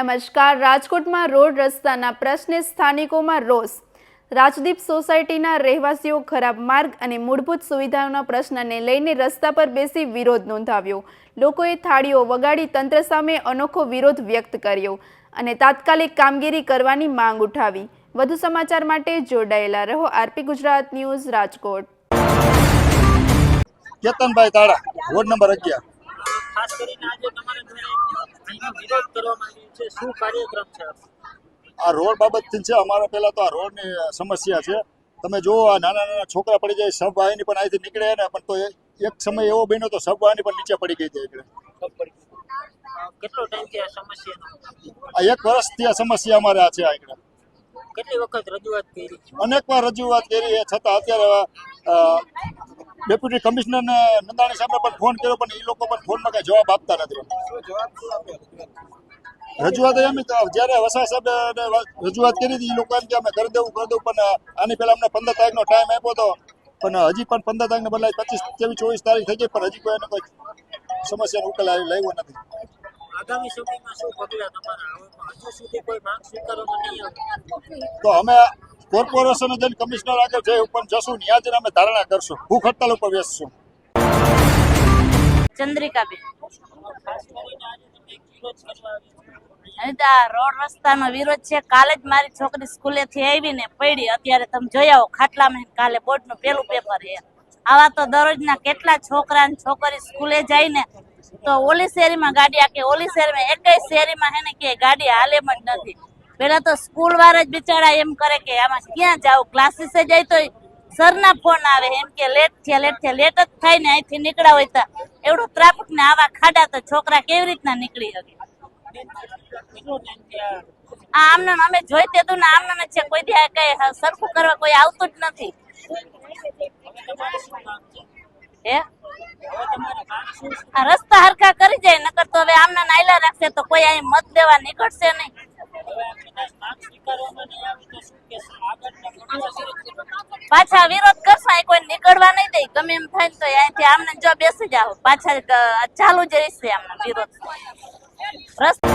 નમસ્કાર. રાજકોટમાં રોડ રસ્તાના પ્રશ્ને સ્થાનિકોમાં રોષ. રાજદીપ સોસાયટીના રહેવાસીઓ ખરાબ માર્ગ અને મૂળભૂત સુવિધાઓના પ્રશ્નને લઈને રસ્તા પર બેસી વિરોધ નોંધાવ્યો. લોકોએ થાળીઓ વગાડી તંત્ર સામે અનોખો વિરોધ વ્યક્ત કર્યો અને તાત્કાલિક કામગીરી કરવાની માંગ ઉઠાવી. વધુ સમાચાર માટે જોડાયેલા રહો આરપી ગુજરાત ન્યૂઝ રાજકોટ. કેતનભાઈ તાળા, વોર્ડ નંબર 11. ખાસ કરીને આજે તમારે અહીંનો વિરોધ કરવામાં આવ્યો છે, શું કાર્યક્રમ છે? આ રોડ બાબતથી છે. અમારે પહેલા તો આ રોડની સમસ્યા છે. તમે જુઓ, આ નાના નાના છોકરા પડી જાય, સબ વાહિની પણ અહીંથી નીકળે ને, પણ તો એક સમય એવો બન્યો તો સબ વાહિની પણ નીચે પડી ગઈ હતી. કેટલો ટાઈમથી આ સમસ્યા? આ 1 વર્ષથી આ સમસ્યા અમારે આ છે. આ કેટલી વખત રજૂઆત કરી? અનેક વાર રજૂઆત કરી, એ છતાં અત્યારે ડેપ્યુટી કમિશનર ને નંદાણી સાહેબને પણ ફોન કર્યો, પણ એ લોકો પણ ફોનમાં કઈ જવાબ આપતા નથી. રજૂઆત એમ જયારે વસા સાહેબ રજૂઆત કરી હતી, એ લોકો એમ કે અમે કરી દેવું, પણ આની પહેલા અમને 15 તારીખનો ટાઈમ આપ્યો હતો, પણ હજી પણ 15 તારીખને બદલાય 25, 23, 24 તારીખ થઈ ગઈ, પણ હજી કોઈ એને કોઈ સમસ્યાનો ઉકેલ લાવ્યો નથી. આગામી સમયમાં શું પગલાં તમારા? હજુ સુધી કોઈ માંગ સ્વીકારવામાં નહીં આવે તો અમે કોર્પોરેશન જઈને કમિશનર આગળ જઈ પણ જશું, ત્યાં જઈને અમે ધારણા કરશું, ભૂખ હડતાલ ઉપર બેસશું. ચંદ્રિકાબેન, ખાસ કરીને આજે તમે એક વિરોધ કરવા આવ્યા અહીં તો આ રોડ રસ્તાનો વિરોધ છે. કાલે જ મારી છોકરી સ્કૂલેથી આવીને પડી, અત્યારે તમે જોઈ આવો ખાટલામાં. કાલે બોર્ડનું પેલું પેપર છે. આવા તો દરરોજના કેટલા છોકરા ને છોકરી સ્કૂલે જાય ને, તો ઓલી શેરીમાં ગાડી આકે, ઓલી શેરીમાં એકેય શેરીમાં હે ને કે ગાડી હાલે જ નથી. પેલા તો સ્કૂલ વાળા જ બિચારા એમ કરે કે આમાં ક્યાં જાવ, ક્લાસીસે જાય તો સરના ફોન આવે એમ કે લેટ થયા લેટ જ થાય ને. અહીંથી નીકળ્યા હોય તો એવડું ટ્રાફિક ને આવા ખાડા, તો છોકરા કેવી રીતના નીકળી શકે? કેટલો ટાઈમથી આ આમને અમે જોઈતે તું ને આમને છે, કોઈ દી કઈ સરખું કરવા કોઈ આવતું જ નથી. તમારી શું માંગ છે? હે હવે તમારી માંગ શું છે? આ રસ્તા હરખા કરી જાય, નકર તો હવે આમને નાયલા રાખશે તો કોઈ અહીં મત દેવા નીકળશે નહીં. હવે આ માંગ સ્વીકારવામાં નહીં આવે તો શું કહેશો? આગળના ઘણા પાછા વિરોધ કરશે, અહીં કોઈ નીકળવા નહીં દે. ગમે એમ થાય ને તો અહીંથી આમને જો બેસી જાવ, પાછા ચાલુ જ રહેશે આમનો વિરોધ. રસ્તા